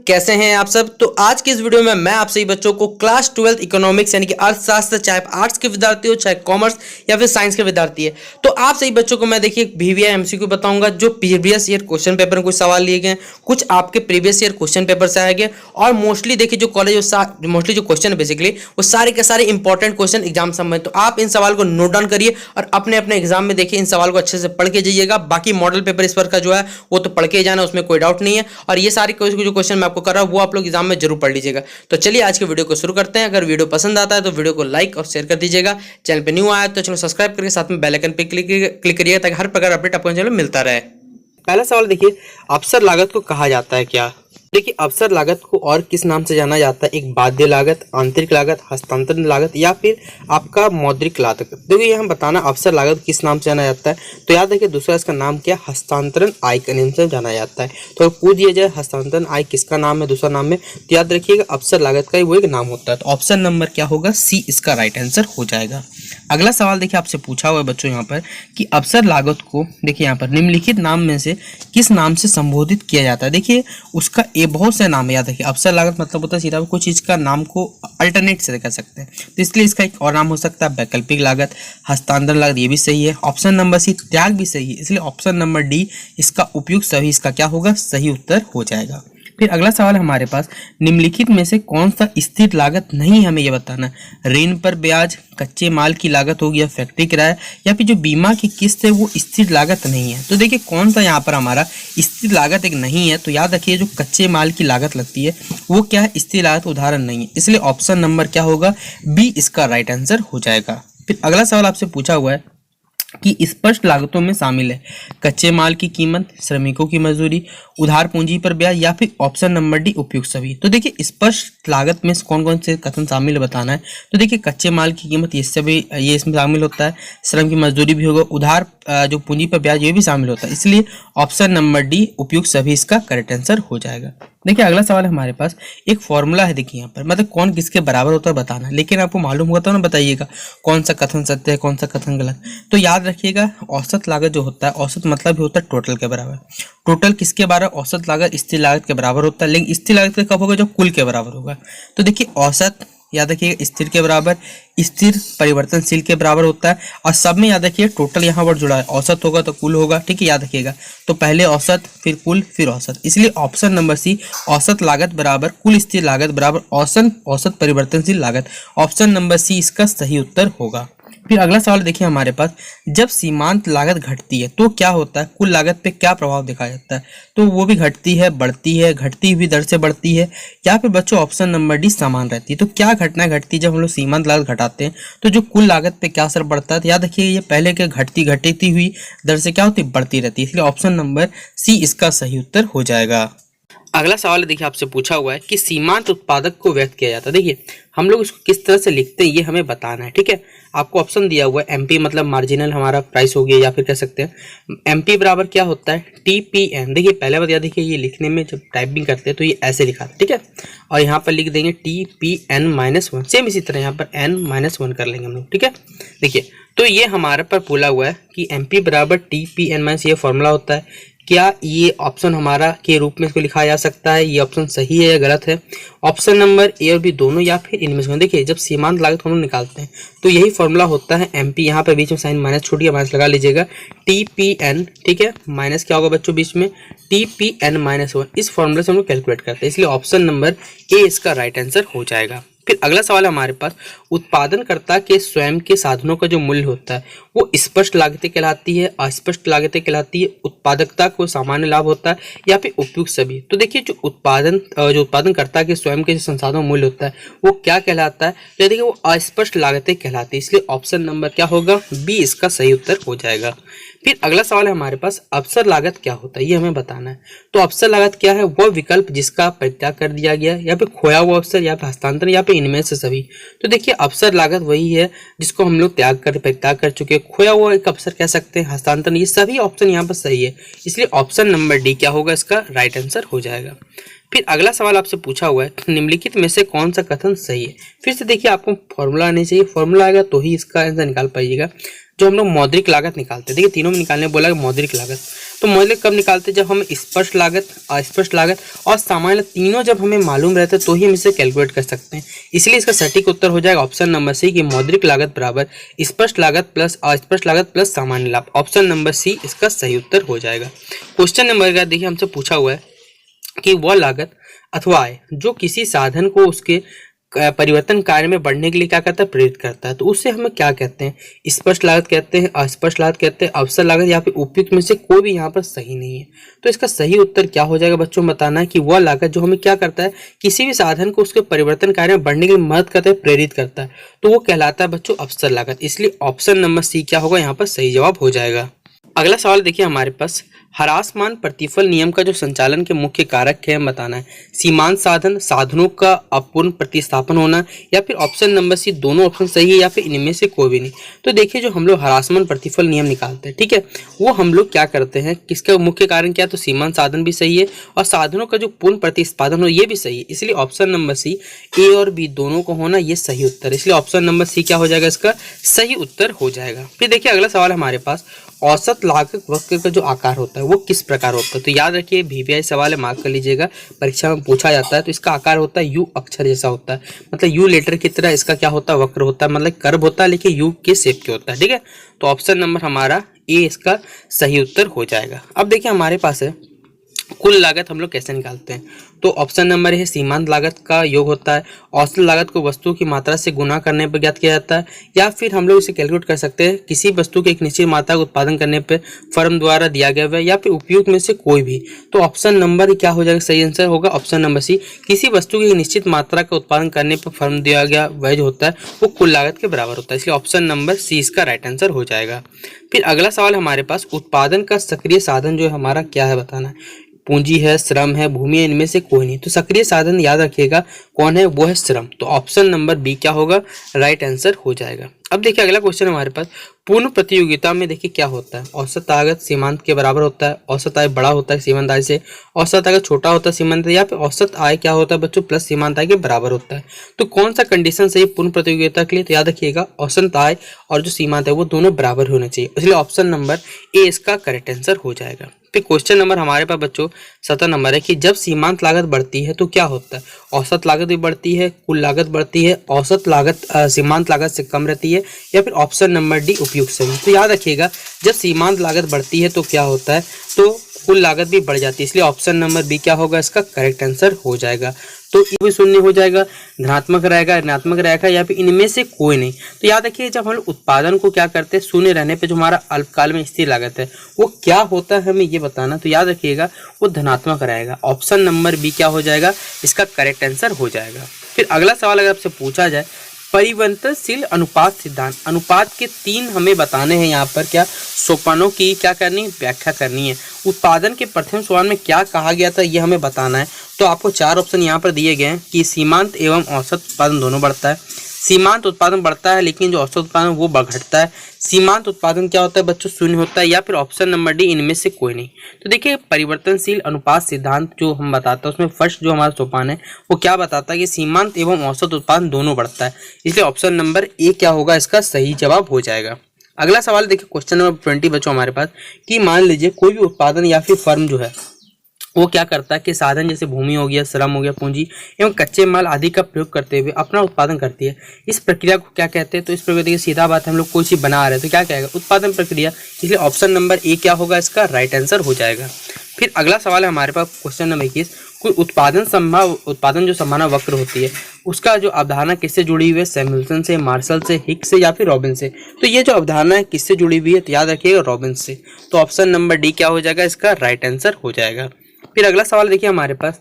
कैसे हैं आप सब। तो आज की इस वीडियो में मैं आप सभी बच्चों को क्लास 12 इकोनॉमिक्स यानी कि अर्थशास्त्र, चाहे आर्ट्स के विद्यार्थी हो, चाहे कॉमर्स या फिर साइंस के विद्यार्थी है, तो आप सभी बच्चों को मैं देखिए VVI MCQ बताऊंगा। जो प्रीवियस ईयर क्वेश्चन पेपर में कुछ सवाल लिए गए, कुछ आपके प्रीवियस ईयर क्वेश्चन पेपर से आए गए, और मोस्टली देखिए जो कॉलेज मोस्टली जो क्वेश्चन है बेसिकली वो सारे के सारे इंपॉर्टेंट क्वेश्चन एग्जाम संबंधित। तो आप इन सवाल को नोट डाउन करिए और अपने अपने एग्जाम में देखिए इन सवाल को अच्छे से पढ़ के जाइएगा। बाकी मॉडल पेपर इस बार का जो है वो तो पढ़ के ही जाना, उसमें कोई डाउट नहीं है। और ये सारे जो क्वेश्चन मैं आपको कर रहा हूं वो आप लोग एग्जाम में जरूर पढ़ लीजिएगा। तो चलिए आज के वीडियो को शुरू करते हैं। अगर वीडियो पसंद आता है तो वीडियो को लाइक और शेयर कर दीजिएगा। चैनल पे न्यू आया तो चैनल सब्सक्राइब करके साथ में बेल आइकन पे क्लिक करिएगा ताकि हर प्रकार अपडेट आपको चैनल में मिलता रहे। पहला सवाल देखिए, अवसर लागत को कहा जाता है क्या? देखिए, अवसर लागत को और किस नाम से जाना जाता है? एक बाध्य लागत, आंतरिक लागत, हस्तांतरण लागत या फिर आपका मौद्रिक लागत। देखिए यहाँ बताना अवसर लागत किस नाम से जाना जाता है। तो याद रखिए दूसरा इसका नाम क्या, हस्तांतरण आय के नाम से जाना जाता है। तो पूछ दिया जाए हस्तांतरण आय किसका नाम है दूसरा नाम में, तो याद रखिएगा अवसर लागत का ही वो एक नाम होता है। तो ऑप्शन नंबर क्या होगा, सी इसका राइट आंसर हो जाएगा। अगला सवाल देखिए आपसे पूछा हुआ है बच्चों यहाँ पर कि अवसर लागत को देखिए यहाँ पर निम्नलिखित नाम में से किस नाम से संबोधित किया जाता है। देखिए उसका ये बहुत से नाम है, याद रखिए अवसर लागत मतलब होता है सीधा कोई चीज का नाम को अल्टरनेट से कह सकते हैं। तो इसलिए इसका एक और नाम हो सकता है वैकल्पिक लागत, हस्तांतरण लागत, ये भी सही है। ऑप्शन नंबर सी त्याग भी सही है, इसलिए ऑप्शन नंबर डी इसका उपयुक्त सभी इसका क्या होगा, सही उत्तर हो जाएगा। फिर अगला सवाल हमारे पास, निम्नलिखित में से कौन सा स्थिर लागत नहीं, हमें यह बताना है। ऋण पर ब्याज, कच्चे माल की लागत होगी या फैक्ट्री किराया, या फिर जो बीमा की किस्त है वो स्थिर लागत नहीं है। तो देखिए कौन सा यहाँ पर हमारा स्थिर लागत एक नहीं है, तो याद रखिए जो कच्चे माल की लागत लगती है वो क्या है, स्थिर लागत उदाहरण नहीं है। इसलिए ऑप्शन नंबर क्या होगा, बी इसका राइट आंसर हो जाएगा। फिर अगला सवाल आपसे पूछा हुआ है कि स्पष्ट लागतों में शामिल है कच्चे माल की कीमत, श्रमिकों की मजदूरी, उधार पूंजी पर ब्याज या फिर ऑप्शन नंबर डी उपयुक्त सभी। तो देखिए स्पष्ट लागत में कौन कौन से कथन शामिल है बताना है। तो देखिए कच्चे माल की कीमत ये इसमें शामिल होता है, श्रम की मजदूरी भी होगा, उधार जो पूंजी पर ब्याज ये भी शामिल होता है। इसलिए ऑप्शन नंबर डी उपयुक्त सभी इसका करेक्ट आंसर हो जाएगा। देखिए अगला सवाल हमारे पास एक फॉर्मूला है, देखिए यहाँ पर मतलब कौन किसके बराबर होता है बताना है, लेकिन आपको मालूम होगा तो ना बताइएगा कौन सा कथन सत्य है कौन सा कथन गलत। तो याद रखिएगा औसत लागत जो होता है, औसत मतलब भी होता है टोटल के बराबर। टोटल किसके बराबर, औसत लागत स्थिर लागत के बराबर होता है, लेकिन स्थिर लागत कब होगा, जब कुल के बराबर होगा। तो देखिए औसत याद रखिएगा स्थिर के बराबर, स्थिर परिवर्तनशील के बराबर होता है, और सब में याद रखिए टोटल यहाँ पर जुड़ा है, औसत होगा तो कुल होगा, ठीक है याद रखिएगा। तो पहले औसत फिर कुल फिर औसत, इसलिए ऑप्शन नंबर सी औसत लागत बराबर कुल स्थिर लागत बराबर औसत परिवर्तनशील लागत, ऑप्शन नंबर सी इसका सही उत्तर होगा। फिर अगला सवाल देखिए हमारे पास, जब सीमांत लागत घटती है तो क्या होता है, कुल लागत पे क्या प्रभाव दिखाया जाता है। तो वो भी घटती है, बढ़ती है, घटती हुई दर से बढ़ती है, या फिर बच्चों ऑप्शन नंबर डी समान रहती है। तो क्या घटना घटती है जब हम लोग सीमांत लागत घटाते हैं, तो जो कुल लागत पे क्या असर पड़ता है। तो याद रखिए ये पहले के घटती हुई दर से क्या होती है, बढ़ती रहती है, इसलिए ऑप्शन नंबर सी इसका सही उत्तर हो जाएगा। अगला सवाल देखिए आपसे पूछा हुआ है कि सीमांत उत्पादक को व्यक्त किया जाता है। देखिए हम लोग इसको किस तरह से लिखते हैं ये हमें बताना है, ठीक है। आपको ऑप्शन दिया हुआ है एमपी मतलब मार्जिनल हमारा प्राइस हो गया, या फिर कह सकते हैं एमपी बराबर क्या होता है, टीपीएन। देखिए पहले बात याद देखिए ये लिखने में जब टाइपिंग करते हैं तो ये ऐसे लिखा है, ठीक है। और यहाँ पर लिख देंगे TPN-1, सेम इसी तरह यहाँ पर N-1 कर लेंगे हम लोग, ठीक है। देखिए तो ये हमारे पर बोला हुआ है कि एमपी बराबर TPN- ये फॉर्मूला होता है। क्या ये ऑप्शन हमारा के रूप में इसको लिखा जा सकता है, ये ऑप्शन सही है या गलत है। ऑप्शन नंबर ए और बी दोनों या फिर इनमें से। देखिए जब सीमांत लागत हम लोग निकालते हैं तो यही फॉर्मूला होता है एमपी, यहाँ पे बीच में साइन माइनस छूट गया, माइनस लगा लीजिएगा, TPN, ठीक है, माइनस क्या होगा बच्चों बीच में TPN-1, इस फॉर्मूले से हम लोग कैलकुलेट करते हैं, इसलिए ऑप्शन नंबर ए इसका राइट आंसर हो जाएगा। फिर अगला सवाल है हमारे पास, उत्पादनकर्ता के स्वयं के साधनों का जो मूल्य होता है वो स्पष्ट लागतें कहलाती है, अस्पष्ट लागतें कहलाती है, उत्पादकता को सामान्य लाभ होता है, या फिर उपयुक्त सभी। तो देखिए जो उत्पादनकर्ता के स्वयं के संसाधनों मूल्य होता है वो क्या कहलाता है, तो देखिए वो अस्पष्ट लागतें कहलाती है, इसलिए ऑप्शन नंबर क्या होगा, बी इसका सही उत्तर हो जाएगा। फिर अगला सवाल है हमारे पास, अवसर लागत क्या होता है ये हमें बताना है। तो अवसर लागत क्या है, वह विकल्प जिसका परित्याग कर दिया गया, या फिर खोया हुआ अवसर, या फिर हस्तांतरण, या फिर इनमें से सभी। तो देखिए अवसर लागत वही है जिसको हम लोग परित्याग कर चुके हैं, खोया हुआ एक अवसर कह सकते हैं, हस्तांतरण, ये सभी ऑप्शन यहाँ पर सही है, इसलिए ऑप्शन नंबर डी क्या होगा, इसका राइट आंसर हो जाएगा। फिर अगला सवाल आपसे पूछा हुआ है निम्नलिखित में से कौन सा कथन सही है। फिर से देखिए आपको फॉर्मूला आने चाहिए, फॉर्मूला आएगा तो ही इसका आंसर निकाल पाइएगा। जो हम लोग मौद्रिक लागत निकालते हैं। देखिए तीनों में निकालने बोला कि मौद्रिक लागत, तो मौद्रिक कब निकालते हैं, जब हम स्पष्ट लागत, अस्पष्ट लागत और सामान्य तीनों जब हमें मालूम रहते हैं तो ही हम इसे कैलकुलेट कर सकते हैं। इसलिए इसका सटीक उत्तर हो जाएगा ऑप्शन नंबर सी की मौद्रिक लागत बराबर स्पष्ट लागत प्लस अस्पष्ट लागत प्लस सामान्य लाभ। ऑप्शन नंबर सी इसका सही उत्तर हो जाएगा। क्वेश्चन नंबर का देखिए हमसे पूछा हुआ है कि वह लागत अथवा आय जो किसी साधन को उसके परिवर्तन कार्य में बढ़ने के लिए क्या करता है, प्रेरित करता है, तो उससे हमें क्या कहते हैं, स्पष्ट लागत कहते हैं, अस्पष्ट लागत कहते हैं, अवसर लागत या फिर उपयुक्त में से कोई भी यहाँ पर सही नहीं है। तो इसका सही उत्तर क्या हो जाएगा बच्चों, बताना है कि वह लागत जो हमें क्या करता है, किसी भी साधन को उसके परिवर्तन कार्य में बढ़ने के लिए मदद करता है, प्रेरित करता है, तो वो कहलाता है बच्चों अवसर लागत। इसलिए ऑप्शन नंबर सी क्या होगा यहाँ पर सही जवाब हो जाएगा। अगला सवाल देखिए हमारे पास, ह्रासमान प्रतिफल नियम का जो संचालन के मुख्य कारक है हम बताना है, सीमांत साधन, साधनों का अपूर्ण प्रतिस्थापन होना, या फिर ऑप्शन नंबर सी दोनों ऑप्शन सही है या फिर इनमें से कोई भी नहीं। तो देखिए जो हम लोग ह्रासमान प्रतिफल नियम निकालते हैं, ठीक है, वो हम लोग क्या करते हैं, किसका मुख्य कारण क्या है, तो सीमांत साधन भी सही है और साधनों का जो पूर्ण प्रतिस्थापन हो ये भी सही है। इसलिए ऑप्शन नंबर सी ए और बी दोनों को होना ये सही उत्तर है। इसलिए ऑप्शन नंबर सी क्या हो जाएगा, इसका सही उत्तर हो जाएगा। फिर देखिए अगला सवाल हमारे पास, औसत लागत वक्र का जो आकार होता है वो किस प्रकार होता है, तो याद रखिए वीवीआई सवाल है, मार्क कर लीजिएगा, परीक्षा में पूछा जाता है। तो इसका आकार होता है यू अक्षर जैसा होता है, मतलब यू लेटर की तरह इसका क्या होता है, वक्र होता है, मतलब कर्व होता है लेकिन यू के शेप के होता है, ठीक है। तो ऑप्शन नंबर हमारा ए इसका सही उत्तर हो जाएगा। अब देखिए हमारे पास है कुल लागत हम लोग कैसे निकालते हैं, तो ऑप्शन नंबर है सीमांत लागत का योग होता है, औसत लागत को वस्तु की मात्रा से गुना करने पर ज्ञात किया जाता है, या फिर हम लोग इसे कैलकुलेट कर सकते हैं किसी वस्तु के एक निश्चित मात्रा का उत्पादन करने पर फर्म द्वारा दिया गया है, या फिर उपयुक्त में से कोई भी। तो ऑप्शन नंबर क्या हो जाएगा, सही आंसर होगा ऑप्शन नंबर सी, किसी वस्तु की एक निश्चित मात्रा का उत्पादन करने पर फर्म दिया गया वह जो होता है वो कुल लागत के बराबर होता है। इसलिए ऑप्शन नंबर सी इसका राइट आंसर हो जाएगा। फिर अगला सवाल हमारे पास, उत्पादन का सक्रिय साधन जो है हमारा क्या है बताना है, पूंजी है, श्रम है, भूमि है, इनमें से कोई नहीं। तो सक्रिय साधन याद रखिएगा कौन है, वो है श्रम। तो ऑप्शन नंबर बी क्या होगा, राइट आंसर हो जाएगा। अब देखिए अगला क्वेश्चन हमारे पास, पूर्ण प्रतियोगिता में देखिए क्या होता है, औसत लागत सीमांत के बराबर होता है, औसत आय बड़ा होता है सीमांत आय से, औसत आय छोटा होता है सीमांत, या फिर औसत आय क्या होता है बच्चों प्लस सीमांत आय के बराबर होता है। तो कौन सा कंडीशन सही पूर्ण प्रतियोगिता के लिए, तो याद रखिएगा औसत आय और जो सीमांत है वो दोनों बराबर होने चाहिए। इसलिए ऑप्शन नंबर ए इसका करेक्ट आंसर हो जाएगा। फिर क्वेश्चन नंबर हमारे पास बच्चों 17 नंबर है कि जब सीमांत लागत बढ़ती है तो क्या होता है, औसत लागत भी बढ़ती है, कुल लागत बढ़ती है, औसत लागत सीमांत लागत से कम रहती है, या फिर ऑप्शन नंबर डी उपयुक्त सही। तो याद रखिएगा जब सीमांत लागत बढ़ती है तो क्या होता है, तो कुल लागत भी बढ़ जाती है। इसलिए ऑप्शन नंबर बी क्या होगा, इसका करेक्ट आंसर हो जाएगा। तो ये भी शून्य हो जाएगा, धनात्मक रहेगा, ऋणात्मक रहेगा, या फिर इनमें से कोई नहीं। तो याद रखिए जब हम उत्पादन को क्या करते हैं, शून्य रहने पे जो हमारा अल्पकाल में स्थिर लागत है वो क्या होता है हमें ये बताना। तो याद रखिएगा वो धनात्मक रहेगा। ऑप्शन नंबर बी क्या हो जाएगा, इसका करेक्ट आंसर हो जाएगा। फिर अगला सवाल अगर आपसे पूछा जाए, परिवर्तनशील अनुपात सिद्धांत, अनुपात के 3 हमें बताने हैं यहाँ पर, क्या सोपानों की क्या करनी है, व्याख्या करनी है। उत्पादन के प्रथम सोपान में क्या कहा गया था ये हमें बताना है। तो आपको 4 ऑप्शन यहाँ पर दिए गए हैं कि सीमांत एवं औसत उत्पादन दोनों बढ़ता है, सीमांत उत्पादन बढ़ता है लेकिन जो औसत उत्पादन वो घटता है, सीमांत उत्पादन क्या होता है बच्चों, शून्य होता है, या फिर ऑप्शन नंबर डी इनमें से कोई नहीं। तो देखिए परिवर्तनशील अनुपात सिद्धांत जो हम बताता है उसमें फर्स्ट जो हमारा सोपान है वो क्या बताता है कि सीमांत एवं औसत उत्पादन दोनों बढ़ता है। इसलिए ऑप्शन नंबर ए क्या होगा, इसका सही जवाब हो जाएगा। अगला सवाल देखिए क्वेश्चन नंबर 20 बच्चों हमारे पास, कि मान लीजिए कोई भी उत्पादन या फिर फर्म जो है वो क्या करता है कि साधन जैसे भूमि हो गया, श्रम हो गया, पूंजी एवं कच्चे माल आदि का प्रयोग करते हुए अपना उत्पादन करती है। इस प्रक्रिया को क्या कहते हैं, तो इस प्रक्रिया की सीधा बात है, हम लोग कोई चीज बना रहे हैं तो क्या कहेगा, उत्पादन प्रक्रिया। इसलिए ऑप्शन नंबर ए क्या होगा, इसका राइट आंसर हो जाएगा। फिर अगला सवाल है हमारे पास क्वेश्चन नंबर 21, कोई उत्पादन जो संभावना वक्र होती है उसका जो अवधारणा किससे जुड़ी हुई है, सैमुअल्सन से, मार्शल से, हिक्स से, या फिर रॉबिन से। तो ये जो अवधारणा है किससे जुड़ी हुई है, तो याद रखिएगा रॉबिन से। तो ऑप्शन नंबर डी क्या हो जाएगा, इसका राइट आंसर हो जाएगा। फिर अगला सवाल देखिए हमारे पास,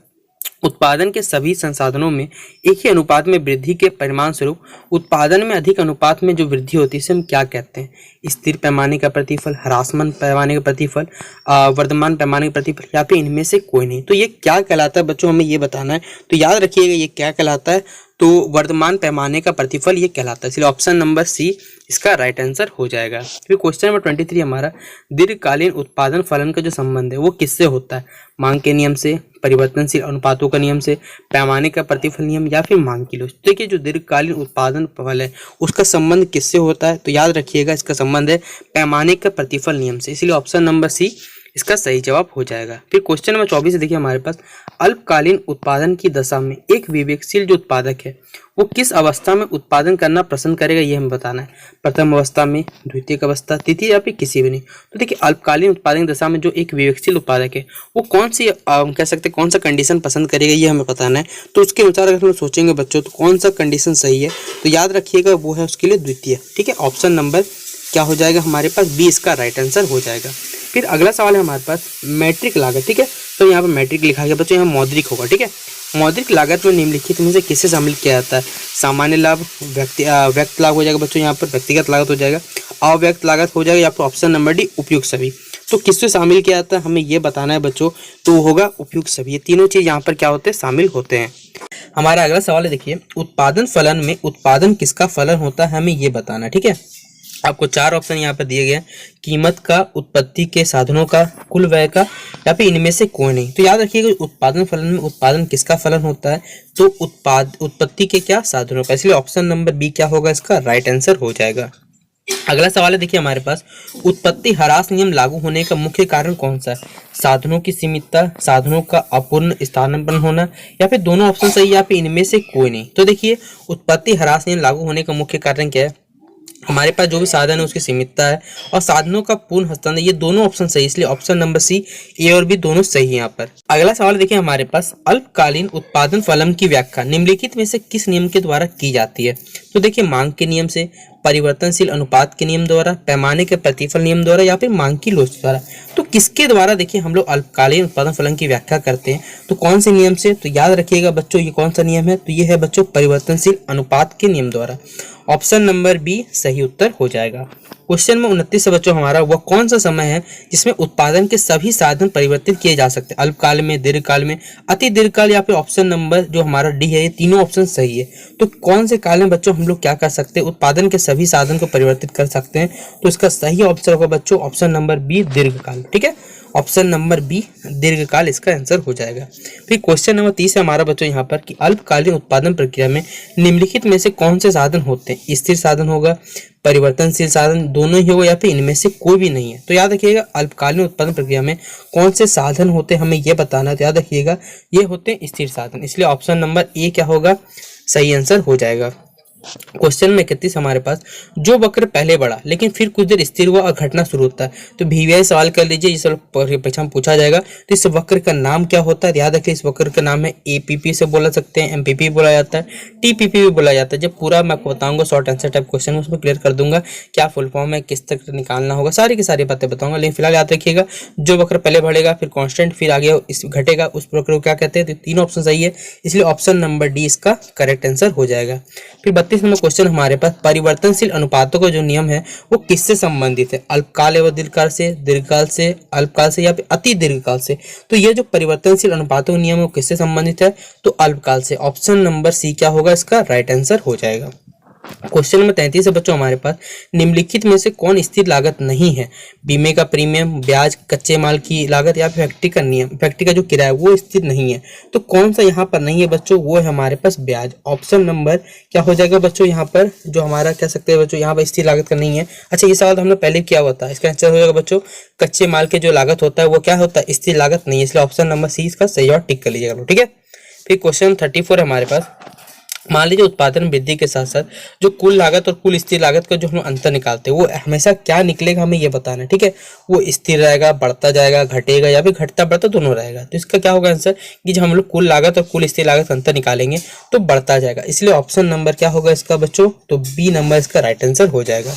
उत्पादन के सभी संसाधनों में एक ही अनुपात में वृद्धि के परिणाम स्वरूप उत्पादन में अधिक अनुपात में जो वृद्धि होती है इसे हम क्या कहते हैं, स्थिर पैमाने का प्रतिफल, ह्रासमान पैमाने का प्रतिफल, वर्धमान पैमाने का प्रतिफल, या फिर इनमें से कोई नहीं। तो ये क्या कहलाता है बच्चों, हमें ये बताना है। तो याद रखिएगा ये क्या कहलाता है, तो वर्धमान पैमाने का प्रतिफल ये कहलाता है। इसलिए ऑप्शन नंबर सी इसका राइट आंसर हो जाएगा। फिर क्वेश्चन नंबर 23 हमारा, दीर्घकालीन उत्पादन फलन का जो संबंध है वो किससे होता है, मांग के नियम से, परिवर्तनशील अनुपातों का नियम से, पैमाने का प्रतिफल नियम या फिर मांग की लोच। देखिए जो दीर्घकालीन उत्पादन फल है उसका संबंध किससे होता है, तो याद रखिएगा इसका संबंध है पैमाने का प्रतिफल नियम से, इसलिए ऑप्शन नंबर सी इसका सही जवाब हो जाएगा। फिर क्वेश्चन नंबर 24 देखिए हमारे पास, अल्पकालीन उत्पादन की दशा में एक विवेकशील जो उत्पादक है वो किस अवस्था में उत्पादन करना पसंद करेगा, ये हमें बताना है। प्रथम अवस्था में, द्वितीयक अवस्था, तृतीय या फिर किसी भी नहीं। तो देखिए अल्पकालीन उत्पादन दशा में जो एक विवेकशील उत्पादक है वो कौन सी कह सकते हैं कौन सा कंडीशन पसंद करेगा, ये हमें बताना है। तो उसके अनुसार अगर हम सोचेंगे बच्चों तो कौन सा कंडीशन सही है, तो याद रखिएगा वो है उसके लिए द्वितीय। ठीक है, ऑप्शन नंबर क्या हो जाएगा हमारे पास, बी इसका राइट आंसर हो जाएगा। फिर अगला सवाल है हमारे पास मैट्रिक लागत। ठीक है, तो यहाँ पर मैट्रिक लिखा गया बच्चों, यहाँ मौद्रिक होगा। ठीक है, मौद्रिक लागत में निम्नलिखित में से किसे शामिल किया जाता है, सामान्य लाभ, व्यक्त लाभ हो जाएगा बच्चों, यहाँ पर व्यक्तिगत लागत हो जाएगा, अव्यक्त लागत हो जाएगा, या फिर ऑप्शन नंबर डी उपयुक्त सभी। तो किससे शामिल किया जाता है हमें ये बताना है बच्चों, तो होगा उपयुक्त सभी। ये तीनों चीज यहाँ पर क्या होते हैं, शामिल होते हैं। हमारा अगला सवाल है देखिए, उत्पादन फलन में उत्पादन किसका फलन होता है, हमें ये बताना है। ठीक है, आपको चार ऑप्शन यहाँ पर दिए गए हैं, कीमत का, उत्पत्ति के साधनों का, कुल व्यय का, या फिर इनमें से कोई नहीं। तो याद रखिएगा उत्पादन फलन में उत्पादन किसका फलन होता है, तो उत्पत्ति के क्या, साधनों का, इसलिए ऑप्शन नंबर बी क्या होगा इसका राइट आंसर हो जाएगा। अगला सवाल है देखिए हमारे पास, उत्पत्ति ह्रास नियम लागू होने का मुख्य कारण कौन सा है, साधनों की सीमितता, साधनों का अपूर्ण स्थानापन्न होना, या फिर दोनों ऑप्शन सही, या फिर इनमें से कोई नहीं। तो देखिए उत्पत्ति ह्रास नियम लागू होने का मुख्य कारण क्या है, हमारे पास जो भी साधन है उसकी सीमितता है और साधनों का पूर्ण हस्तांतरण, ये दोनों ऑप्शन सही, इसलिए ऑप्शन नंबर सी ए और बी दोनों सही है यहाँ पर। अगला सवाल देखिए हमारे पास, अल्पकालीन उत्पादन फलन की व्याख्या निम्नलिखित में से किस नियम के द्वारा की जाती है, तो देखिए मांग के नियम से, परिवर्तनशील अनुपात के नियम द्वारा, पैमाने के प्रतिफल नियम द्वारा, या फिर मांग की लोच द्वारा। तो किसके द्वारा देखिए हम लोग अल्पकालीन उत्पादन फलन की व्याख्या करते हैं, तो कौन से नियम से, तो याद रखिएगा बच्चों ये कौन सा नियम है, तो ये है बच्चों परिवर्तनशील अनुपात के नियम द्वारा। ऑप्शन नंबर बी सही उत्तर हो जाएगा। क्वेश्चन में 29 से बच्चों हमारा, वह कौन सा समय है जिसमें उत्पादन के सभी साधन परिवर्तित किए जा सकते हैं, अल्पकाल में, दीर्घकाल में, अति दीर्घकाल, या फिर ऑप्शन नंबर जो हमारा डी है, ये तीनों ऑप्शन सही है। तो कौन से काल में बच्चों हम लोग क्या कर सकते हैं, उत्पादन के सभी साधन को परिवर्तित कर सकते हैं, तो इसका सही ऑप्शन होगा बच्चों ऑप्शन नंबर बी दीर्घकाल। ठीक है, ऑप्शन नंबर बी दीर्घकाल इसका आंसर हो जाएगा। फिर क्वेश्चन नंबर 30 है हमारा बच्चों यहाँ पर कि अल्पकालीन उत्पादन प्रक्रिया में निम्नलिखित में से कौन से साधन होते हैं, स्थिर साधन होगा, परिवर्तनशील साधन, दोनों ही होगा, या फिर इनमें से कोई भी नहीं है। तो याद रखिएगा अल्पकालीन उत्पादन प्रक्रिया में कौन से साधन होते हैं हमें ये बताना है, तो याद रखिएगा ये होते हैं स्थिर साधन, इसलिए ऑप्शन नंबर ए क्या होगा सही आंसर हो जाएगा। क्वेश्चन में 31 हमारे पास, जो वक्र पहले बढ़ा लेकिन फिर कुछ देर स्थिर हुआ और घटना शुरू होता है, तो VVI सवाल कर लीजिए, इस परीक्षा में पूछा जाएगा, तो इस वक्र का नाम क्या होता है, याद रखिए इस वक्र का नाम है APP से बोला सकते हैं, MPP बोला जाता है, TPP भी बोला जाता है। जब पूरा मैं आपको बताऊंगा शॉर्ट आंसर टाइप क्वेश्चन उसमें क्लियर कर दूंगा क्या फुल फॉर्म है, किस तक निकालना होगा, सारी की सारी बातें बताऊंगा। लेकिन फिलहाल याद रखिएगा जो वक्र पहले बढ़ेगा फिर कॉन्स्टेंट फिर आगे इस घटेगा, उस वक्र को क्या कहते हैं, तो तीनों ऑप्शन सही है, इसलिए ऑप्शन नंबर डी इसका करेक्ट आंसर हो जाएगा। फिर 32 नंबर क्वेश्चन हमारे पास, परिवर्तनशील अनुपातों का जो नियम है वो किससे संबंधित है, अल्पकाल एवं दीर्घकाल से, दीर्घकाल से, अल्पकाल से, या फिर अति दीर्घकाल से। तो ये जो परिवर्तनशील अनुपातों का नियम है वो किससे संबंधित है, तो अल्पकाल से, ऑप्शन नंबर सी क्या होगा इसका राइट आंसर हो जाएगा। क्वेश्चन नंबर 33 है बच्चों हमारे पास, निम्नलिखित में से कौन स्थिर लागत नहीं है, बीमे का प्रीमियम, ब्याज, कच्चे माल की लागत, या फिर फैक्ट्री का नियम, फैक्ट्री का जो किराया वो स्थिर नहीं है। तो कौन सा यहाँ पर नहीं है बच्चों, वो है हमारे पास ब्याज, ऑप्शन नंबर क्या हो जाएगा बच्चों यहाँ पर जो हमारा कह सकते हैं बच्चों यहाँ पर स्थिर लागत का नहीं है। अच्छा ये सवाल हमने पहले किया हुआ था, इसका आंसर हो जाएगा बच्चों कच्चे माल के जो लागत होता है वो क्या होता है, स्थिर लागत नहीं है, इसलिए ऑप्शन नंबर सी इसका सही और टिक कर लीजिएगा। ठीक है, फिर क्वेश्चन 34 है हमारे पास, मान लीजिए उत्पादन वृद्धि के साथ साथ जो कुल लागत और कुल स्थिर लागत का जो हम अंतर निकालते हैं वो हमेशा क्या निकलेगा हमें ये बताना है। ठीक है, वो स्थिर रहेगा, बढ़ता जाएगा, घटेगा, या फिर घटता बढ़ता दोनों रहेगा। तो इसका क्या होगा आंसर कि जब हम लोग कुल लागत और कुल स्थिर लागत का अंतर निकालेंगे तो बढ़ता जाएगा, इसलिए ऑप्शन नंबर क्या होगा इसका बच्चों, तो बी नंबर इसका राइट आंसर हो जाएगा।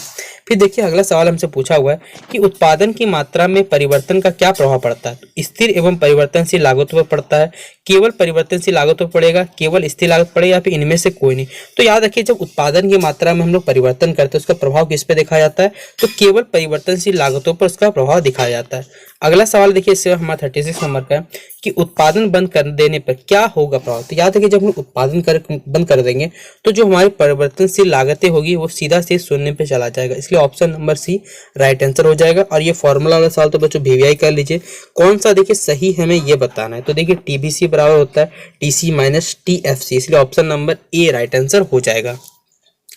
फिर देखिए अगला सवाल हमसे पूछा हुआ है कि उत्पादन की मात्रा में परिवर्तन का क्या प्रभाव पड़ता है, तो स्थिर एवं परिवर्तनशील लागतों पर पड़ता है, केवल परिवर्तनशील लागत पर पड़ेगा, केवल स्थिर लागत पड़ेगा, या फिर इनमें से कोई नहीं। तो याद रखिए जब उत्पादन की मात्रा में हम लोग परिवर्तन करते हैं उसका प्रभाव किस पे देखा जाता है, तो केवल परिवर्तनशील लागतों पर उसका प्रभाव दिखाया जाता है। अगला सवाल देखिए इससे हमारा 36 नंबर का है कि उत्पादन बंद कर देने पर क्या होगा प्रभाव। तो याद रखिए जब हम उत्पादन बंद कर देंगे तो जो हमारी परिवर्तनशील लागतें होगी वो सीधा से शून्य पे चला जाएगा, इसलिए option number C right answer हो जाएगा। और ये फॉर्मूला वाला सवाल तो बच्चों वीवीआई कर लीजिए, कौन सा देखिए सही है हमें ये बताना है। तो देखिए टीबीसी बराबर होता है टीसी माइनस टीएफसी, इसलिए option number A right answer हो जाएगा।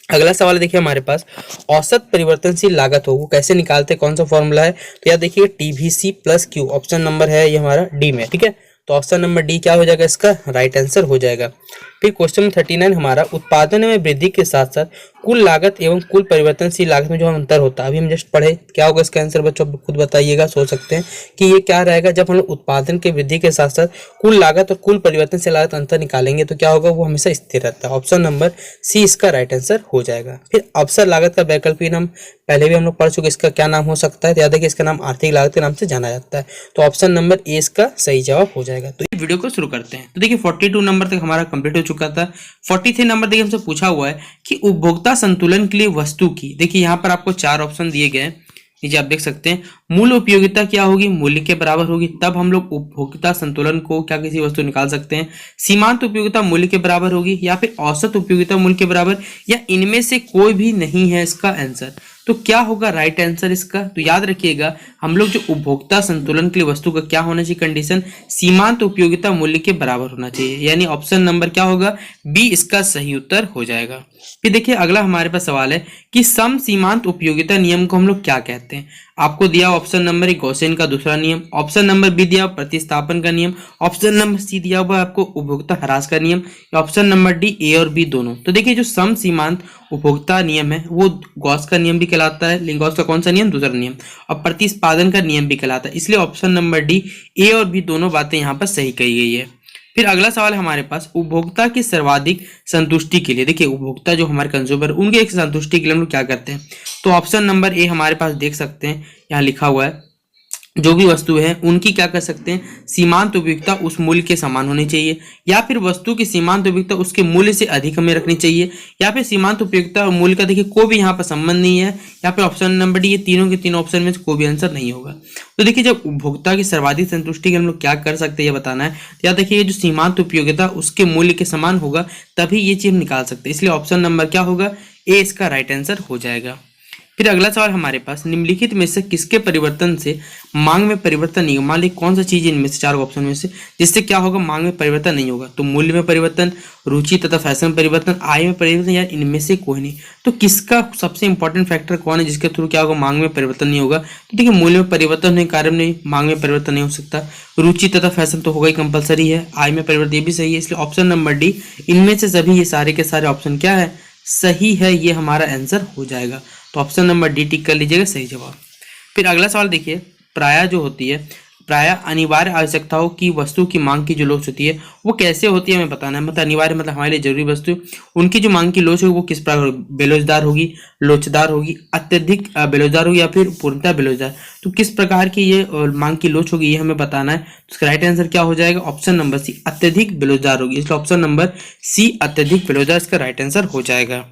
अगला सवाल देखिए हमारे पास औसत परिवर्तनशील लागत हो वो कैसे निकालते हैं, कौन सा फॉर्मूला है। तो यार देखिए TVC plus Q, option number है ये हमारा डी में, ठीक है। तो ऑप्शन नंबर डी क्या हो जाएगा, इसका राइट आंसर हो जाएगा। फिर क्वेश्चन नंबर 39 हमारा उत्पादन में वृद्धि के साथ साथ कुल लागत एवं कुल परिवर्तनशील लागत में जो अंतर होता है अभी हम जस्ट पढ़े, क्या होगा इसका आंसर बच्चों खुद बताइएगा, सोच सकते हैं कि ये क्या रहेगा। जब हम लोग उत्पादन के वृद्धि के साथ साथ कुल लागत और कुल परिवर्तनशील लागत अंतर निकालेंगे तो क्या होगा, वो हमेशा स्थिर रहता है। ऑप्शन नंबर सी इसका राइट आंसर हो जाएगा। फिर अवसर लागत का वैकल्पिक नाम पहले भी हम लोग पढ़ चुके, इसका क्या नाम हो सकता है, तो याद है कि इसका नाम आर्थिक लागत के नाम से जाना जाता है। तो ऑप्शन नंबर ए इसका सही जवाब हो जाएगा। तो वीडियो को शुरू करते हैं। तो देखिए 42 नंबर तक हमारा कंप्लीट हो चुका था। 43 नंबर देखिए हमसे पूछा हुआ है कि उपभोक्ता संतुलन के लिए वस्तु की, देखिए यहाँ पर आपको 4 ऑप्शन दिए गए हैं, नीचे आप देख सकते हैं। मूल उपयोगिता क्या होगी, मूल्य के बराबर होगी, तब हम लोग उपभोक्ता संतुलन को क्या किसी वस्तु निकाल सकते हैं। सीमांत उपयोगिता मूल्य के बराबर होगी, या फिर औसत उपयोगिता मूल्य के बराबर, या इनमें से कोई भी नहीं है इसका आंसर। तो क्या होगा राइट आंसर इसका, तो याद रखिएगा हम लोग जो उपभोक्ता संतुलन के लिए वस्तु का क्या होना चाहिए कंडीशन, सीमांत उपयोगिता मूल्य के बराबर होना चाहिए, यानी ऑप्शन नंबर क्या होगा, बी इसका सही उत्तर हो जाएगा। फिर देखिए अगला हमारे पास सवाल है कि सम सीमांत उपयोगिता नियम को हम लोग क्या कहते हैं। आपको दिया ऑप्शन नंबर ए गॉसेन का दूसरा नियम, ऑप्शन नंबर बी दिया प्रतिस्थापन का नियम, ऑप्शन नंबर सी दिया हुआ आपको उपभोक्ता ह्रास का नियम, या ऑप्शन नंबर डी ए और बी दोनों। तो देखिए जो सम सीमांत उपभोक्ता नियम है वो गॉस का नियम भी कहलाता है, लेकिन गॉस का कौन सा नियम, दूसरा नियम, और प्रतिस्थापन का नियम भी कहलाता है, इसलिए ऑप्शन नंबर डी ए और बी दोनों बातें यहाँ पर सही कही गई है। फिर अगला सवाल है हमारे पास उपभोक्ता की सर्वाधिक संतुष्टि के लिए, देखिए उपभोक्ता जो हमारे कंज्यूमर उनके एक संतुष्टि के लिए हम लोग क्या करते हैं। तो ऑप्शन नंबर ए हमारे पास देख सकते हैं यहाँ लिखा हुआ है, जो भी वस्तु है उनकी क्या कर सकते हैं, सीमांत उपयोगिता उस मूल्य के समान होनी चाहिए, या फिर वस्तु की सीमांत उपयोगिता उसके मूल्य से अधिक हमें रखनी चाहिए, या फिर सीमांत उपयोगिता और मूल्य का देखिए कोई भी यहाँ पर संबंध नहीं है, या फिर ऑप्शन नंबर डी, ये तीनों के तीनों ऑप्शन में से कोई भी आंसर नहीं होगा। तो देखिए जब उपभोक्ता की सर्वाधिक संतुष्टि के हम लोग क्या कर सकते हैं ये बताना है, तो याद देखिए जो सीमांत उपयोगिता उसके मूल्य के समान होगा तभी ये चीज हम निकाल सकते हैं, इसलिए ऑप्शन नंबर क्या होगा, ए इसका राइट आंसर हो जाएगा। फिर अगला सवाल हमारे पास निम्नलिखित में से किसके परिवर्तन से मांग में परिवर्तन नहीं होगा। मान लीजिए कौन सा चीज इनमें से 4 ऑप्शन में से जिससे क्या होगा, मांग में परिवर्तन नहीं होगा। तो मूल्य में परिवर्तन, रुचि तथा फैशन परिवर्तन, आय में परिवर्तन, या इनमें से कोई नहीं। तो किसका सबसे इंपॉर्टेंट फैक्टर कौन है जिसके थ्रू क्या होगा, मांग में परिवर्तन नहीं होगा। तो देखिए मूल्य में परिवर्तन होने के कारण नहीं मांग में परिवर्तन नहीं हो सकता, रुचि तथा फैशन तो होगा ही कंपलसरी है, आय में परिवर्तन ये भी सही है, इसलिए ऑप्शन नंबर डी, इनमें से सभी ये सारे के सारे ऑप्शन क्या है, सही है, ये हमारा आंसर हो जाएगा। तो ऑप्शन नंबर डी टिक कर लीजिएगा सही जवाब। फिर अगला सवाल देखिए, प्रायः जो होती है, प्रायः अनिवार्य आवश्यकताओं की वस्तु की मांग की जो लोच होती है वो कैसे होती है हमें बताना है। मतलब अनिवार्य मतलब हमारे लिए जरूरी वस्तु, उनकी जो मांग की लोच होगी वो किस प्रकार होगी, बेलोचदार होगी, लोचदार होगी, अत्यधिक बेलोचदार होगी, या फिर पूर्णतः बेलोचदार। तो किस प्रकार की ये मांग की लोच होगी ये हमें बताना है। तो इसका राइट आंसर क्या हो जाएगा, ऑप्शन नंबर सी, अत्यधिक बेलोचदार होगी, इसलिए ऑप्शन नंबर सी अत्यधिक बेलोचदार इसका राइट आंसर हो जाएगा।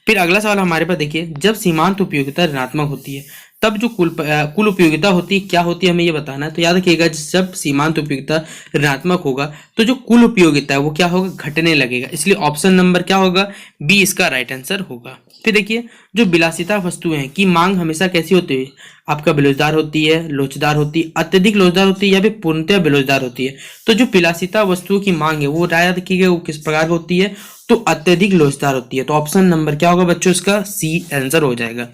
फिर अगला सवाल हमारे पास देखिए, जब सीमांत उपयोगिता ऋणात्मक होती है तब जो कुल उपयोगिता होती है क्या होती है हमें ये बताना है। तो याद रखिएगा जब सीमांत उपयोगिता ऋणात्मक होगा तो जो कुल उपयोगिता है वो क्या होगा, घटने लगेगा, इसलिए ऑप्शन नंबर क्या होगा, बी इसका राइट आंसर होगा। फिर देखिए जो विलासिता वस्तुएं हैं की मांग हमेशा कैसी होती है, आपका बेलोचदार होती है, लोचदार होती है, अत्यधिक लोचदार होती है, या फिर पूर्णतः बेलोचदार होती है। तो जो विलासिता वस्तुओं की मांग है वो याद रखिएगा वो किस प्रकार होती है, तो अत्यधिक लोचदार होती है। तो ऑप्शन नंबर क्या होगा बच्चों, इसका सी आंसर हो जाएगा।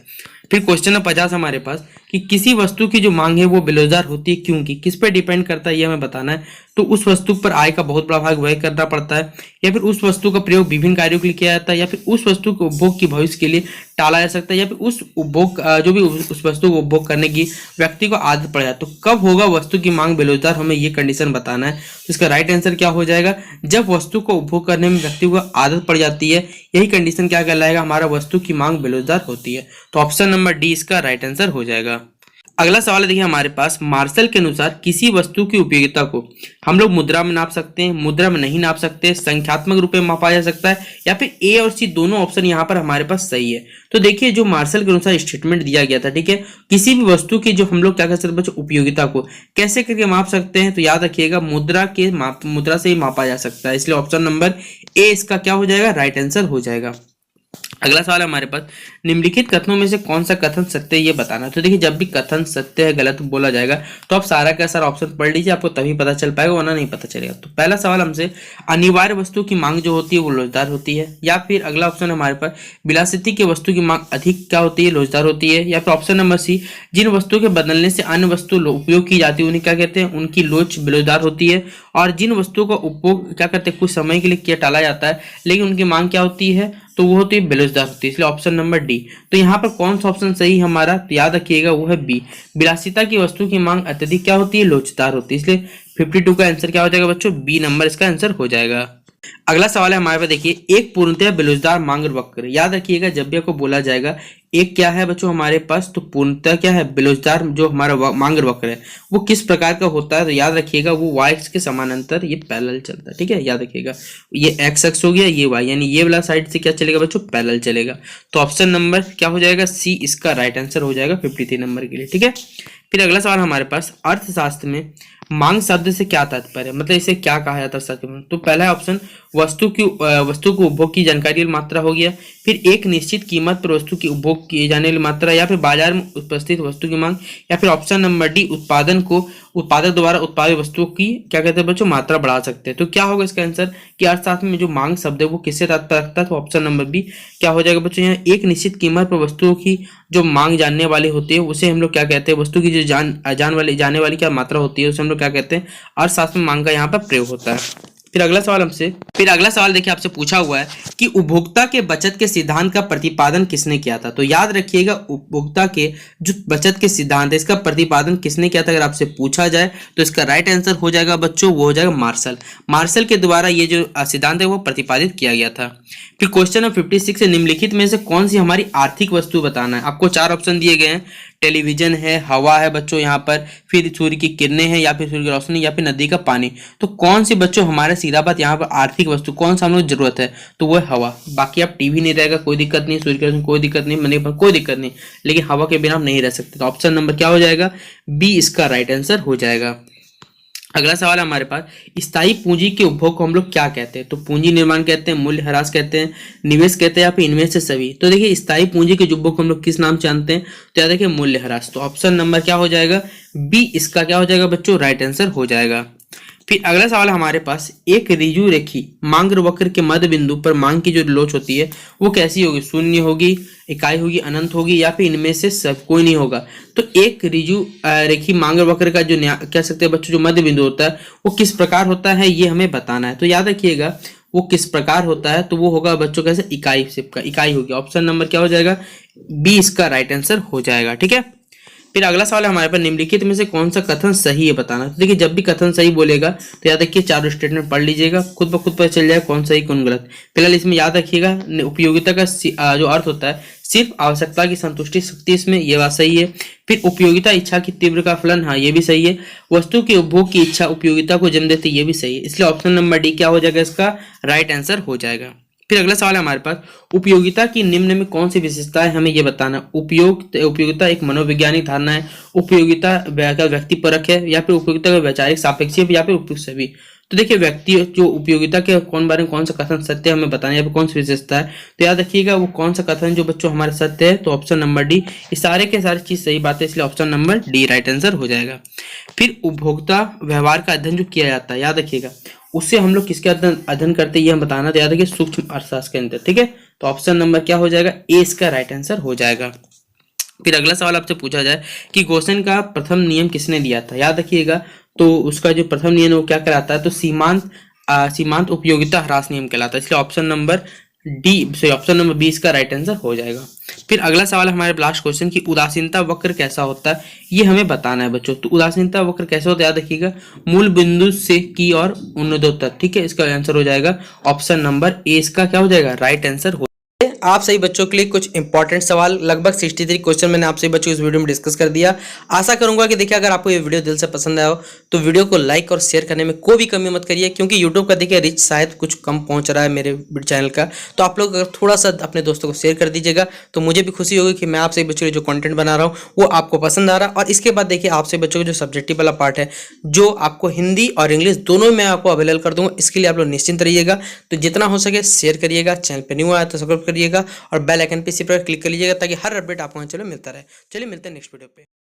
फिर क्वेश्चन नंबर 50 हमारे पास कि किसी वस्तु की जो मांग है वो बेरोजगार होती है क्योंकि किस पर डिपेंड करता है ये हमें बताना है। तो उस वस्तु पर आय का बहुत बड़ा भाग व्यय करना पड़ता है, या फिर उस वस्तु का प्रयोग विभिन्न कार्यों के लिए किया जाता है, या फिर उस वस्तु को उपभोग की भविष्य के लिए टाला जा सकता है, या फिर उस उपभोग जो भी उस वस्तु को उपभोग करने की व्यक्ति को आदत पड़ जाए। तो कब होगा वस्तु की मांग बेरोजगार, हमें ये कंडीशन बताना है। तो इसका राइट आंसर क्या हो जाएगा, जब वस्तु को उपभोग करने में व्यक्ति को आदत पड़ जाती है, यही कंडीशन क्या कहलाएगा, हमारा वस्तु की मांग बेरोजगार होती है। तो ऑप्शन नंबर डी इसका राइट आंसर हो जाएगा। अगला सवाल है, देखिए हमारे पास मार्शल के अनुसार किसी वस्तु की उपयोगिता को हम लोग मुद्रा में नाप सकते हैं, मुद्रा में नहीं नाप सकते, संख्यात्मक रूप में मापा जा सकता है, या फिर ए और सी दोनों ऑप्शन यहाँ पर हमारे पास सही है। तो देखिए जो मार्शल के अनुसार स्टेटमेंट दिया गया था, ठीक है, किसी भी वस्तु की जो हम लोग क्या कर सकते हैं बच्चों, उपयोगिता को कैसे करके माप सकते हैं, तो याद रखिएगा मुद्रा से ही मापा जा सकता है, इसलिए ऑप्शन नंबर ए इसका क्या हो जाएगा, राइट आंसर हो जाएगा। अगला सवाल है हमारे पास, निम्नलिखित कथनों में से कौन सा कथन सत्य है ये बताना। तो देखिए जब भी कथन सत्य है गलत बोला जाएगा तो आप सारा का सारा ऑप्शन पढ़ लीजिए, आपको तभी पता चल पाएगा, वरना नहीं पता चलेगा। तो पहला सवाल हमसे, अनिवार्य वस्तु की मांग जो होती है वो लोचदार होती है, या फिर अगला ऑप्शन है हमारे पास, विलासिता की वस्तु की मांग अधिक क्या होती है, लोचदार होती है, या फिर ऑप्शन नंबर सी, जिन वस्तुओं के बदलने से अन्य वस्तु उपयोग की जाती है उन्हें क्या कहते हैं, उनकी लोच बेलोचदार होती है, और जिन वस्तुओं का उपयोग क्या करते हैं कुछ समय के लिए किया टाला जाता है लेकिन उनकी मांग क्या होती है, तो वो होती है बेलोचदार होती है, इसलिए ऑप्शन नंबर डी। तो यहाँ पर कौन सा ऑप्शन सही हमारा, तो याद रखिएगा वो है बी, विलासिता की वस्तु की मांग अत्यधिक क्या होती है, लोचदार होती है, इसलिए 52 का आंसर क्या हो जाएगा बच्चों, बी नंबर इसका आंसर हो जाएगा। अगला सवाल है हमारे पास, देखिए एक पूर्णतः बेलोचदार मांग वक्र, याद रखिएगा जब भी आपको बोला जाएगा एक क्या है बच्चों हमारे पास, तो पूर्णतः क्या है, बेलोचदार जो हमारा मांग वक्र है वो किस प्रकार का होता है, तो याद रखिएगा वो y एक्स के समानांतर ये पैरेलल चलता है, ठीक है, याद रखिएगा ये x एक्स हो गया, ये y, यानी ये वाला साइड से क्या चलेगा बच्चों, पैरेलल चलेगा। तो ऑप्शन नंबर क्या हो जाएगा, सी इसका राइट आंसर हो जाएगा 53 नंबर के लिए, ठीक है। फिर अगला सवाल हमारे पास, अर्थशास्त्र में मांग शब्द से क्या तात्पर्य है, मतलब इसे क्या कहा जाता है अर्थशास्त्र में। तो पहला ऑप्शन वस्तु को उपभोग की जानकारी वाली मात्रा हो गया, फिर एक निश्चित कीमत पर वस्तु की उपभोग किए जाने वाली मात्रा, या फिर बाजार में उपस्थित वस्तु की मांग, या फिर ऑप्शन नंबर डी उत्पादक द्वारा उत्पादित वस्तुओं की क्या कहते हैं बच्चों, मात्रा बढ़ा सकते हैं। तो क्या होगा इसका आंसर कि अर्थशास्त्र में जो मांग शब्द है वो किससे तात्पर्य रखता है, तो ऑप्शन नंबर बी क्या हो जाएगा बच्चों, यहाँ एक निश्चित कीमत पर वस्तुओं की जो मांग जानने वाली होती है उसे हम लोग क्या कहते हैं, वस्तु की जो जाने वाली क्या मात्रा होती है उसे हम लोग क्या कहते हैं, अर्थशास्त्र में मांग का यहाँ पर प्रयोग होता है। फिर अगला सवाल देखिए आपसे पूछा हुआ है कि उपभोक्ता के बचत के सिद्धांत का प्रतिपादन किसने किया था। तो याद रखिएगा उपभोक्ता के जो बचत के सिद्धांत है इसका प्रतिपादन किसने किया था, अगर आपसे पूछा जाए तो इसका राइट आंसर हो जाएगा बच्चों, वो हो जाएगा मार्शल के द्वारा ये जो सिद्धांत है वो प्रतिपादित किया गया था। फिर क्वेश्चन नंबर 56 से, निम्नलिखित में से कौन सी हमारी आर्थिक वस्तु बताना है। आपको 4 ऑप्शन दिए गए हैं, टेलीविजन है, हवा है बच्चों यहाँ पर, फिर सूर्य की किरणें हैं, या फिर सूर्य की रोशनी, या फिर नदी का पानी। तो कौन सी बच्चों हमारे सीधा बात यहाँ पर आर्थिक वस्तु कौन सा हम लोग जरूरत है, तो वो है हवा। बाकी आप टीवी नहीं रहेगा कोई दिक्कत नहीं, सूर्य की रोशनी कोई दिक्कत नहीं, मनी पर कोई दिक्कत नहीं, लेकिन हवा के बिना आप नहीं रह सकते। तो ऑप्शन नंबर क्या हो जाएगा, बी इसका राइट आंसर हो जाएगा। अगला सवाल है हमारे पास, स्थायी पूंजी के उपभोग को हम लोग क्या कहते हैं। तो पूंजी निर्माण कहते हैं, मूल्य ह्रास कहते हैं, निवेश कहते हैं, या फिर इनमें से सभी। तो देखिए स्थायी पूंजी के उपभोग को हम लोग किस नाम से जानते हैं, तो याद रखिए मूल्य ह्रास। तो ऑप्शन नंबर क्या हो जाएगा, बी इसका क्या हो जाएगा बच्चों, राइट आंसर हो जाएगा। फिर अगला सवाल हमारे पास, एक ऋजु रेखी मांग वक्र के मध्य बिंदु पर मांग की जो लोच होती है वो कैसी होगी, शून्य होगी, इकाई होगी, अनंत होगी, या फिर इनमें से सब कोई नहीं होगा। तो एक ऋजु रेखी मांग वक्र का जो कह सकते हैं बच्चों जो मध्य बिंदु होता है वो किस प्रकार होता है ये हमें बताना है। तो याद रखिएगा वो किस प्रकार होता है, तो वो होगा बच्चों कैसे, इकाई शेप का, इकाई होगी। ऑप्शन नंबर क्या हो जाएगा, बी इसका राइट आंसर हो जाएगा, ठीक है। फिर अगला सवाल है हमारे पास, निम्नलिखित में से कौन सा कथन सही है बताना। तो देखिए जब भी कथन सही बोलेगा तो याद रखिए चारों स्टेटमेंट पढ़ लीजिएगा, खुद ब खुद पता चल जाएगा कौन सही कौन गलत। फिलहाल इसमें याद रखिएगा उपयोगिता का जो अर्थ होता है सिर्फ आवश्यकता की संतुष्टि शक्ति, इसमें ये बात सही है। फिर उपयोगिता इच्छा की तीव्र का फलन, हाँ ये भी सही है। वस्तु के उपभोग की इच्छा उपयोगिता को जन्म देती है, ये भी सही है, इसलिए ऑप्शन नंबर डी क्या हो जाएगा, इसका राइट आंसर हो जाएगा। फिर अगला सवाल है हमारे पास, उपयोगिता की निम्न में कौन सी विशेषता है हमें यह बताना। उपयोगिता एक मनोवैज्ञानिक धारणा है, उपयोगिता व्यक्ति परक है, या फिर उपयोगिता का वैचारिक सापेक्ष है, या फिर उपयुक्त सभी। तो देखिए व्यक्ति जो उपयोगिता के बारे में कौन सा कथन सत्य हमें बताना है, या फिर कौन सी विशेषता है, तो याद रखिएगा वो कौन सा कथन जो बच्चों हमारे सत्य है, तो ऑप्शन नंबर डी। इस सारे के सारी चीज सही बात है, इसलिए option number D right answer हो जाएगा। फिर उपभोक्ता व्यवहार का अध्ययन जो किया जाता है, याद रखिएगा उससे हम लोग किसके अध्ययन करते हैं ये हम बताना, तो याद रखिए सूक्ष्म अर्थशास्त्र के अंदर, ठीक है। तो ऑप्शन नंबर क्या हो जाएगा, ए इसका राइट आंसर हो जाएगा। फिर अगला सवाल आपसे पूछा जाए कि गोसेन का प्रथम नियम किसने दिया था, याद रखिएगा तो उसका जो प्रथम नियम वो क्या कहलाता है, तो सीमांत उपयोगिता ह्रास नियम कहलाता है, इसलिए ऑप्शन नंबर बी इसका राइट आंसर हो जाएगा। फिर अगला सवाल है हमारे लास्ट क्वेश्चन की उदासीनता वक्र कैसा होता है ये हमें बताना है बच्चों। तो उदासीनता वक्र कैसे होता है, याद रखिएगा मूल बिंदु से की और उन्नतोत्तर, ठीक है, इसका आंसर हो जाएगा ऑप्शन नंबर ए, इसका क्या हो जाएगा राइट आंसर हो। आप सभी बच्चों के लिए कुछ इंपॉर्टेंट सवाल, लगभग 63 क्वेश्चन मैंने आप सभी बच्चों को इस वीडियो में डिस्कस कर दिया। आशा करूंगा कि देखिए अगर आपको ये वीडियो दिल से पसंद आया हो तो वीडियो को लाइक और शेयर करने में कोई भी कमी मत करिए, क्योंकि यूट्यूब का देखिए रिच शायद कुछ कम पहुंच रहा है मेरे चैनल का। तो आप लोग अगर थोड़ा सा अपने दोस्तों को शेयर कर दीजिएगा तो मुझे भी खुशी होगी कि मैं आप सभी बच्चों के लिए जो कंटेंट बना रहा हूँ वो आपको पसंद आ रहा है। और इसके बाद देखिए आप सभी बच्चों को जो सब्जेक्टिव वाला पार्ट है, जो आपको हिंदी और इंग्लिश दोनों में आपको अवेलेबल कर दूंगा, इसके लिए आप लोग निश्चिंत रहिएगा। तो जितना हो सके शेयर करिएगा, चैनल पे न्यू आया तो सब्सक्राइब करिएगा और बेल आइकन पे इसी पर क्लिक कर लीजिएगा ताकि हर अपडेट आपको चलो मिलता रहे। चलिए मिलते हैं नेक्स्ट वीडियो पे।